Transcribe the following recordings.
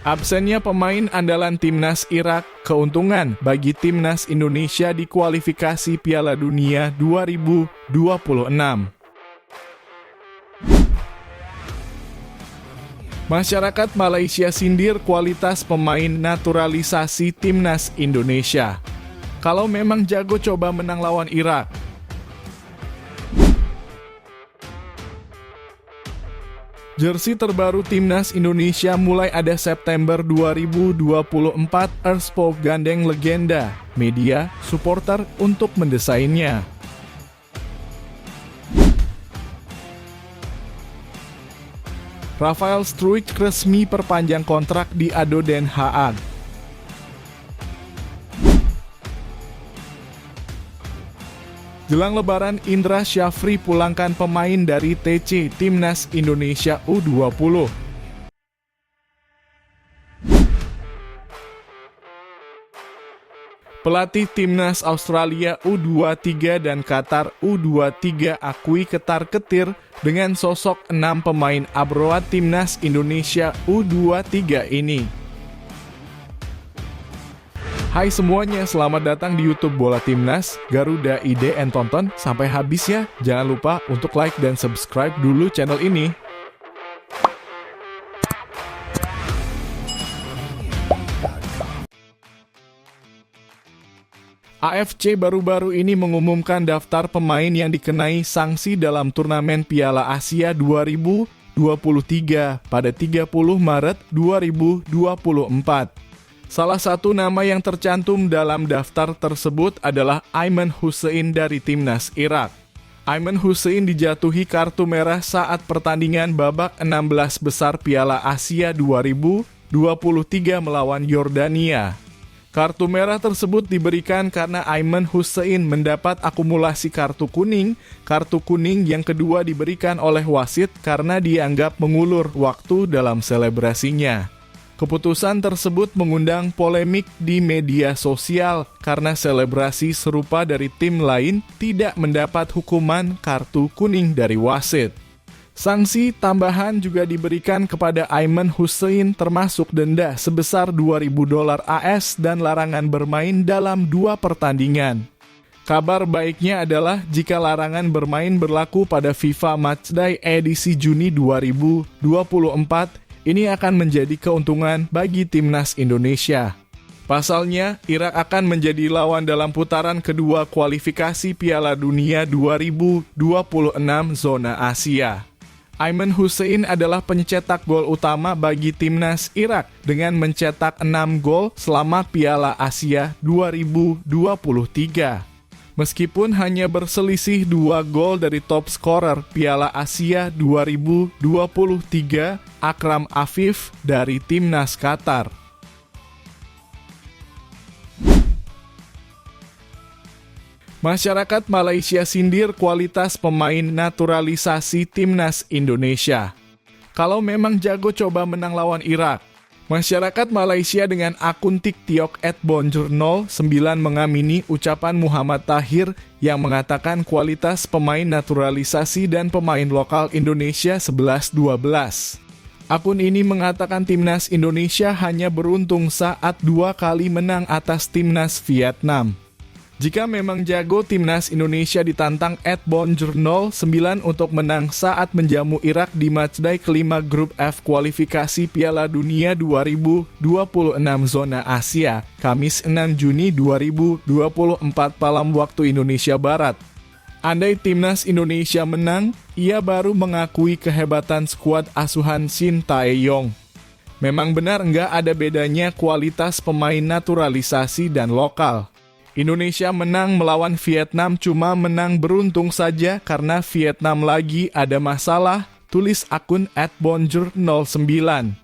Absennya pemain andalan timnas Irak keuntungan bagi timnas Indonesia di kualifikasi Piala Dunia 2026. Masyarakat Malaysia sindir kualitas pemain naturalisasi timnas Indonesia. Kalau memang jago coba menang lawan Irak. Jersey terbaru timnas Indonesia mulai ada September 2024. Erspo gandeng legenda, media, supporter untuk mendesainnya. Rafael Struijk resmi perpanjang kontrak di ADO Den Haag. Jelang Lebaran, Indra Syafri pulangkan pemain dari TC Timnas Indonesia U20. Pelatih Timnas Australia U23 dan Qatar U23 akui ketar-ketir dengan sosok 6 pemain abroad Timnas Indonesia U23 ini. Hai semuanya, selamat datang di YouTube Bola Timnas, Garuda ID and Tonton sampai habis ya. Jangan lupa untuk like dan subscribe dulu channel ini. AFC baru-baru ini mengumumkan daftar pemain yang dikenai sanksi dalam turnamen Piala Asia 2023 pada 30 Maret 2024. Salah satu nama yang tercantum dalam daftar tersebut adalah Aiman Hussein dari Timnas Irak. Aiman Hussein dijatuhi kartu merah saat pertandingan babak 16 besar Piala Asia 2023 melawan Yordania. Kartu merah tersebut diberikan karena Aiman Hussein mendapat akumulasi kartu kuning yang kedua diberikan oleh wasit karena dianggap mengulur waktu dalam selebrasinya. Keputusan tersebut mengundang polemik di media sosial karena selebrasi serupa dari tim lain tidak mendapat hukuman kartu kuning dari wasit. Sanksi tambahan juga diberikan kepada Aiman Hussein termasuk denda sebesar $2.000 AS dan larangan bermain dalam 2 pertandingan. Kabar baiknya adalah jika larangan bermain berlaku pada FIFA Matchday edisi Juni 2024, ini akan menjadi keuntungan bagi Timnas Indonesia. Pasalnya, Irak akan menjadi lawan dalam putaran kedua kualifikasi Piala Dunia 2026 zona Asia. Aiman Hussein adalah pencetak gol utama bagi Timnas Irak dengan mencetak 6 gol selama Piala Asia 2023. Meskipun hanya berselisih 2 gol dari top scorer Piala Asia 2023, Akram Afif dari Timnas Qatar. Masyarakat Malaysia sindir kualitas pemain naturalisasi Timnas Indonesia. Kalau memang jago coba menang lawan Irak. Masyarakat Malaysia dengan akun TikTok @bonjour09 mengamini ucapan Muhammad Tahir yang mengatakan kualitas pemain naturalisasi dan pemain lokal Indonesia 11-12. Akun ini mengatakan Timnas Indonesia hanya beruntung saat 2 kali menang atas Timnas Vietnam. Jika memang jago, Timnas Indonesia ditantang @bonjour09 untuk menang saat menjamu Irak di matchday kelima grup F kualifikasi Piala Dunia 2026 zona Asia, Kamis 6 Juni 2024 malam waktu Indonesia Barat. Andai Timnas Indonesia menang, ia baru mengakui kehebatan skuad asuhan Shin Tae-yong. Memang benar nggak ada bedanya kualitas pemain naturalisasi dan lokal. Indonesia menang melawan Vietnam cuma menang beruntung saja karena Vietnam lagi ada masalah, tulis akun @bonjour09.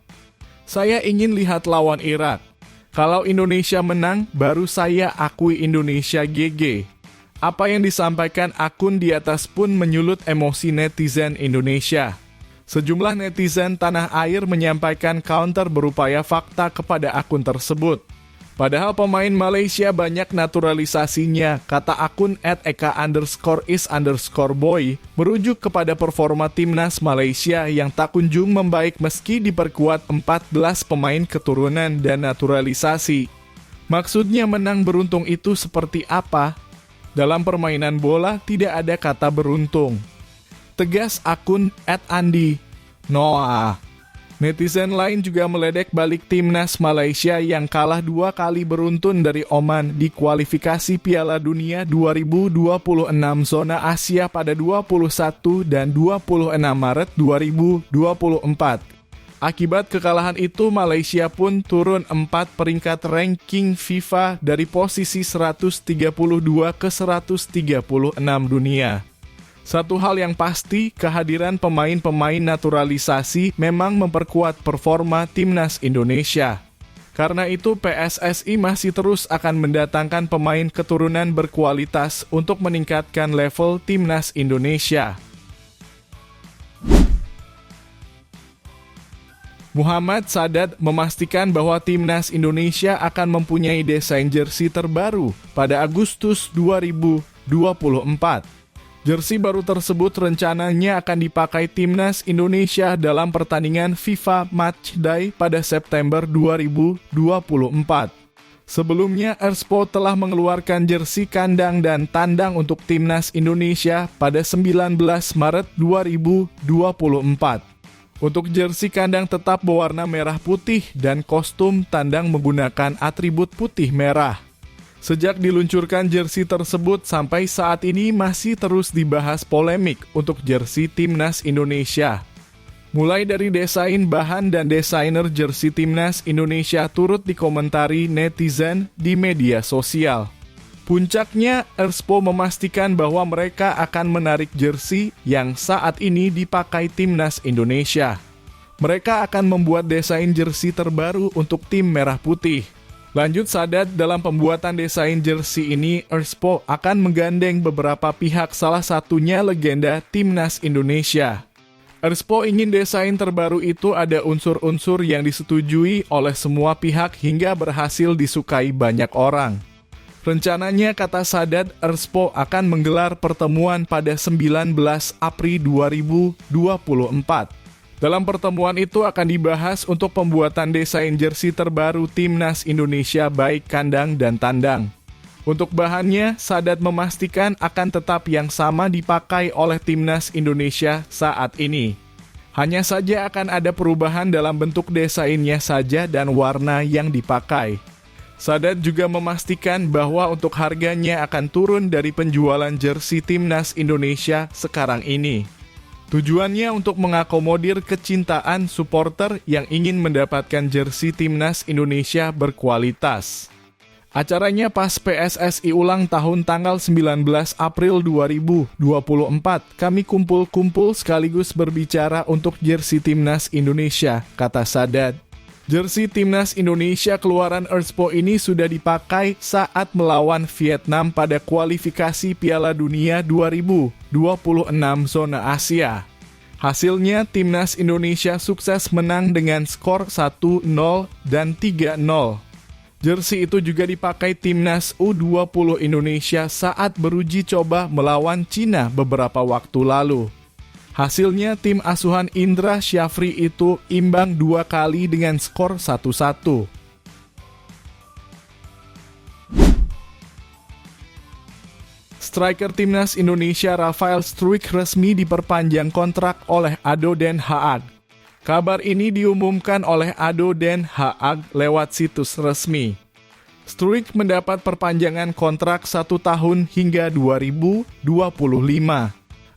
Saya ingin lihat lawan Irak. Kalau Indonesia menang, baru saya akui Indonesia GG. Apa yang disampaikan akun di atas pun menyulut emosi netizen Indonesia. Sejumlah netizen tanah air menyampaikan counter berupaya fakta kepada akun tersebut. Padahal pemain Malaysia banyak naturalisasinya, kata akun @eka_is_boy, merujuk kepada performa timnas Malaysia yang tak kunjung membaik meski diperkuat 14 pemain keturunan dan naturalisasi. Maksudnya menang beruntung itu seperti apa? Dalam permainan bola tidak ada kata beruntung. Tegas akun @andi_noah. Netizen lain juga meledek balik timnas Malaysia yang kalah 2 kali beruntun dari Oman di kualifikasi Piala Dunia 2026 zona Asia pada 21 dan 26 Maret 2024. Akibat kekalahan itu, Malaysia pun turun 4 peringkat ranking FIFA dari posisi 132 ke 136 dunia. Satu hal yang pasti, kehadiran pemain-pemain naturalisasi memang memperkuat performa timnas Indonesia. Karena itu, PSSI masih terus akan mendatangkan pemain keturunan berkualitas untuk meningkatkan level timnas Indonesia. Muhammad Sadat memastikan bahwa timnas Indonesia akan mempunyai desain jersey terbaru pada Agustus 2024. Jersey baru tersebut rencananya akan dipakai timnas Indonesia dalam pertandingan FIFA Matchday pada September 2024. Sebelumnya, Erspo telah mengeluarkan jersey kandang dan tandang untuk timnas Indonesia pada 19 Maret 2024. Untuk jersey kandang tetap berwarna merah putih dan kostum tandang menggunakan atribut putih merah. Sejak diluncurkan jersey tersebut sampai saat ini masih terus dibahas polemik untuk jersey timnas Indonesia. Mulai dari desain bahan dan desainer jersey timnas Indonesia turut dikomentari netizen di media sosial. Puncaknya, Erspo memastikan bahwa mereka akan menarik jersey yang saat ini dipakai timnas Indonesia. Mereka akan membuat desain jersey terbaru untuk tim merah putih. Lanjut Sadat, dalam pembuatan desain jersey ini, Erspo akan menggandeng beberapa pihak, salah satunya legenda timnas Indonesia. Erspo ingin desain terbaru itu ada unsur-unsur yang disetujui oleh semua pihak hingga berhasil disukai banyak orang. Rencananya, kata Sadat, Erspo akan menggelar pertemuan pada 19 April 2024. Dalam pertemuan itu akan dibahas untuk pembuatan desain jersey terbaru timnas Indonesia baik kandang dan tandang. Untuk bahannya, Sadat memastikan akan tetap yang sama dipakai oleh timnas Indonesia saat ini. Hanya saja akan ada perubahan dalam bentuk desainnya saja dan warna yang dipakai. Sadat juga memastikan bahwa untuk harganya akan turun dari penjualan jersey timnas Indonesia sekarang ini. Tujuannya untuk mengakomodir kecintaan supporter yang ingin mendapatkan jersey timnas Indonesia berkualitas. Acaranya pas PSSI ulang tahun tanggal 19 April 2024, kami kumpul-kumpul sekaligus berbicara untuk jersey timnas Indonesia, kata Sadat. Jersey timnas Indonesia keluaran Erspo ini sudah dipakai saat melawan Vietnam pada kualifikasi Piala Dunia 2026 zona Asia. Hasilnya, timnas Indonesia sukses menang dengan skor 1-0 dan 3-0. Jersey itu juga dipakai timnas U20 Indonesia saat beruji coba melawan Cina beberapa waktu lalu. Hasilnya, tim asuhan Indra Syafri itu imbang 2 kali dengan skor 1-1. Striker timnas Indonesia Rafael Struijk resmi diperpanjang kontrak oleh ADO Den Haag. Kabar ini diumumkan oleh ADO Den Haag lewat situs resmi. Struijk mendapat perpanjangan kontrak 1 tahun hingga 2025.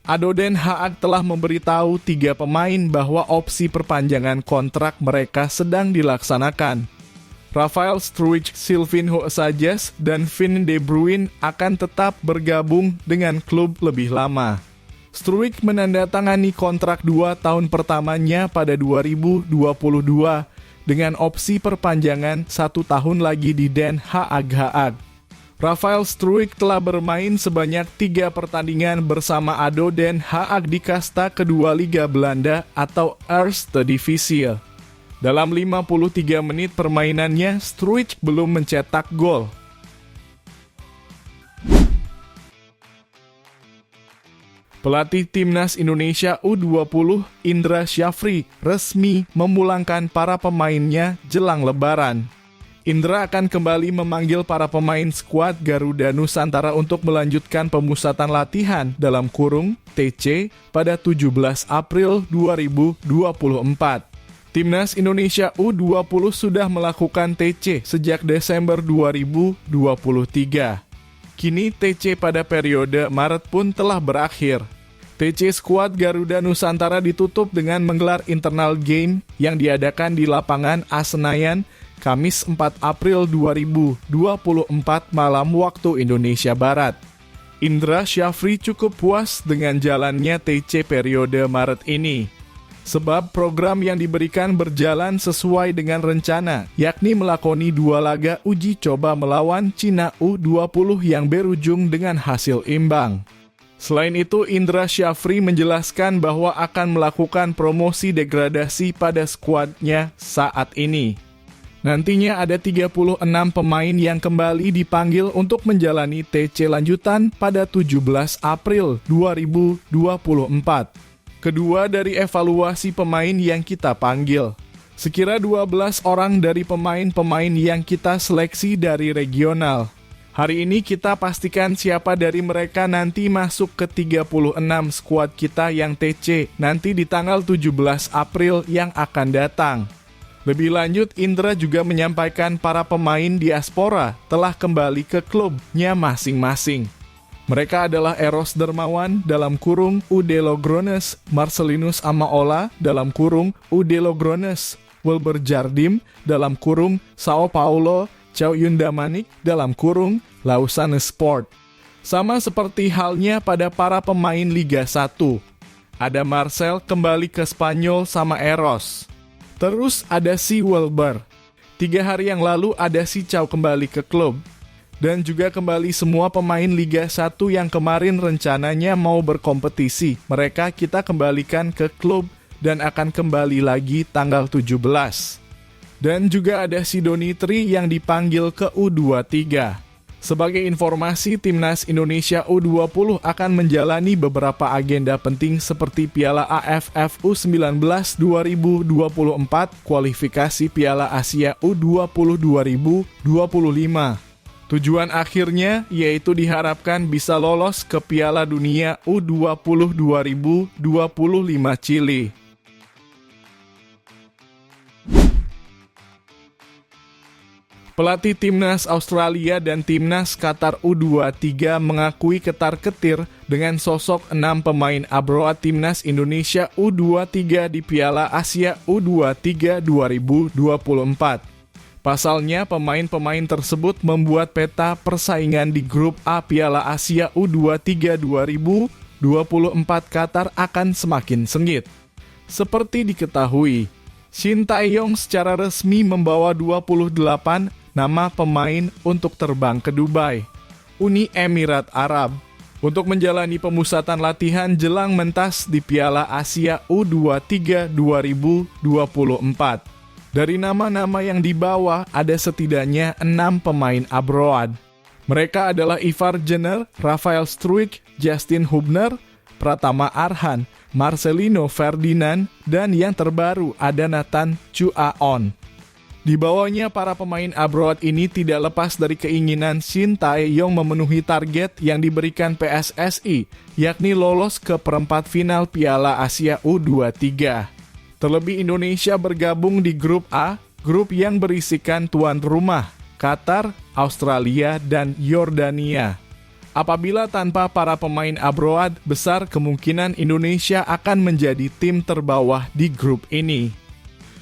ADO Den Haag telah memberitahu 3 pemain bahwa opsi perpanjangan kontrak mereka sedang dilaksanakan. Rafael Struijk, Sylvinho Sanchez, dan Vin De Bruyne akan tetap bergabung dengan klub lebih lama. Struijk menandatangani kontrak 2 tahun pertamanya pada 2022 dengan opsi perpanjangan 1 tahun lagi di Den Haag. Rafael Struijk telah bermain sebanyak 3 pertandingan bersama ADO Den Haag di kasta kedua Liga Belanda atau Eerste Divisie. Dalam 53 menit permainannya, Struijk belum mencetak gol. Pelatih Timnas Indonesia U20, Indra Syafri, resmi memulangkan para pemainnya jelang Lebaran. Indra akan kembali memanggil para pemain skuad Garuda Nusantara untuk melanjutkan pemusatan latihan dalam kurung TC pada 17 April 2024. Timnas Indonesia U20 sudah melakukan TC sejak Desember 2023. Kini TC pada periode Maret pun telah berakhir. TC skuad Garuda Nusantara ditutup dengan menggelar internal game yang diadakan di lapangan A Senayan Kamis 4 April 2024 malam waktu Indonesia Barat. Indra Syafri cukup puas dengan jalannya TC periode Maret ini. Sebab program yang diberikan berjalan sesuai dengan rencana, yakni melakoni 2 laga uji coba melawan Cina U20 yang berujung dengan hasil imbang. Selain itu, Indra Syafri menjelaskan bahwa akan melakukan promosi degradasi pada skuadnya saat ini. Nantinya ada 36 pemain yang kembali dipanggil untuk menjalani TC lanjutan pada 17 April 2024. Kedua dari evaluasi pemain yang kita panggil. Sekira 12 orang dari pemain-pemain yang kita seleksi dari regional. Hari ini kita pastikan siapa dari mereka nanti masuk ke 36 skuad kita yang TC nanti di tanggal 17 April yang akan datang. Lebih lanjut, Indra juga menyampaikan para pemain diaspora telah kembali ke klubnya masing-masing. Mereka adalah Eros Dermawan dalam kurung UD Logrones, Marcelinus Amaola dalam kurung UD Logrones, Wilber Jardim dalam kurung Sao Paulo, Chow Yundamanik dalam kurung Lausanne Sport. Sama seperti halnya pada para pemain Liga 1. Ada Marcel kembali ke Spanyol sama Eros. Terus ada si Wilber. 3 hari yang lalu ada si Chow kembali ke klub. Dan juga kembali semua pemain Liga 1 yang kemarin rencananya mau berkompetisi. Mereka kita kembalikan ke klub dan akan kembali lagi tanggal 17. Dan juga ada si Donitri yang dipanggil ke U23. Sebagai informasi, Timnas Indonesia U20 akan menjalani beberapa agenda penting seperti Piala AFF U19 2024, kualifikasi Piala Asia U20 2025. Tujuan akhirnya yaitu diharapkan bisa lolos ke Piala Dunia U20 2025 Chili. Pelatih Timnas Australia dan Timnas Qatar U23 mengakui ketar-ketir dengan sosok 6 pemain abroad Timnas Indonesia U23 di Piala Asia U23 2024. Pasalnya, pemain-pemain tersebut membuat peta persaingan di grup A Piala Asia U23 2024 Qatar akan semakin sengit. Seperti diketahui, Shin Tae-yong secara resmi membawa 28 nama pemain untuk terbang ke Dubai, Uni Emirat Arab, untuk menjalani pemusatan latihan jelang mentas di Piala Asia U23 2024. Dari nama-nama yang dibawa, ada setidaknya 6 pemain abroad. Mereka adalah Ivar Jenner, Rafael Struijk, Justin Hubner, Pratama Arhan, Marcelino Ferdinand, dan yang terbaru ada Nathan Chuaon. Di bawahnya para pemain abroad ini tidak lepas dari keinginan Shin Tae-yong memenuhi target yang diberikan PSSI, yakni lolos ke perempat final Piala Asia U23. Terlebih Indonesia bergabung di grup A, grup yang berisikan tuan rumah, Qatar, Australia, dan Yordania. Apabila tanpa para pemain abroad, besar kemungkinan Indonesia akan menjadi tim terbawah di grup ini.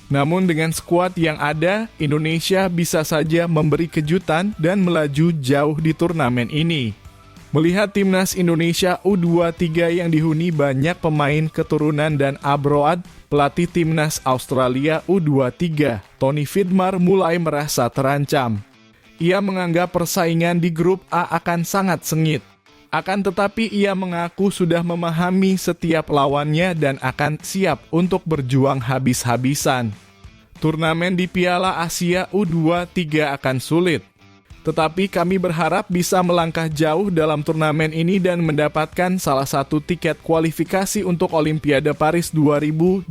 Namun dengan skuad yang ada, Indonesia bisa saja memberi kejutan dan melaju jauh di turnamen ini. Melihat Timnas Indonesia U23 yang dihuni banyak pemain keturunan dan abroad, pelatih Timnas Australia U23, Tony Vidmar mulai merasa terancam. Ia menganggap persaingan di grup A akan sangat sengit. Akan tetapi ia mengaku sudah memahami setiap lawannya dan akan siap untuk berjuang habis-habisan. Turnamen di Piala Asia U23 akan sulit. Tetapi kami berharap bisa melangkah jauh dalam turnamen ini dan mendapatkan salah satu tiket kualifikasi untuk Olimpiade Paris 2024,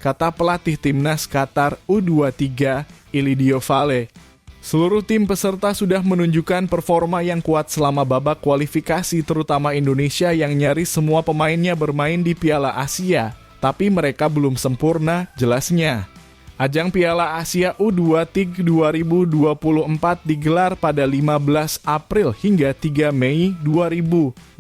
kata pelatih timnas Qatar U23, Ilidio Vale. Seluruh tim peserta sudah menunjukkan performa yang kuat selama babak kualifikasi, terutama Indonesia yang nyaris semua pemainnya bermain di Piala Asia, tapi mereka belum sempurna, jelasnya. Ajang Piala Asia U23 2024 digelar pada 15 April hingga 3 Mei 2024.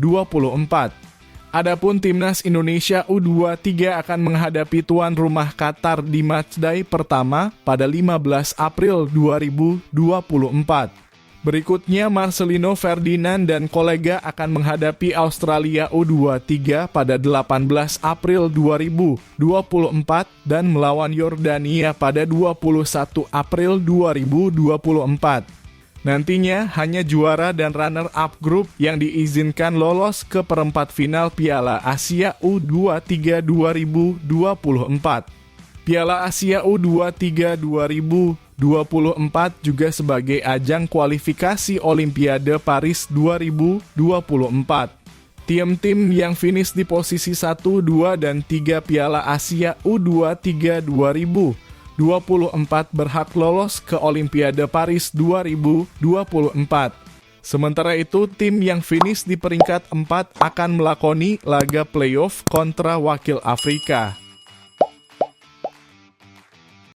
Adapun timnas Indonesia U23 akan menghadapi tuan rumah Qatar di matchday pertama pada 15 April 2024. Berikutnya, Marcelino Ferdinand dan kolega akan menghadapi Australia U23 pada 18 April 2024 dan melawan Yordania pada 21 April 2024. Nantinya, hanya juara dan runner-up grup yang diizinkan lolos ke perempat final Piala Asia U23 2024. Piala Asia U23 2024 juga sebagai ajang kualifikasi Olimpiade Paris 2024. Tim-tim yang finish di posisi 1, 2, dan 3 Piala Asia U23 2024 berhak lolos ke Olimpiade Paris 2024. Sementara itu, tim yang finish di peringkat 4 akan melakoni laga playoff kontra wakil Afrika.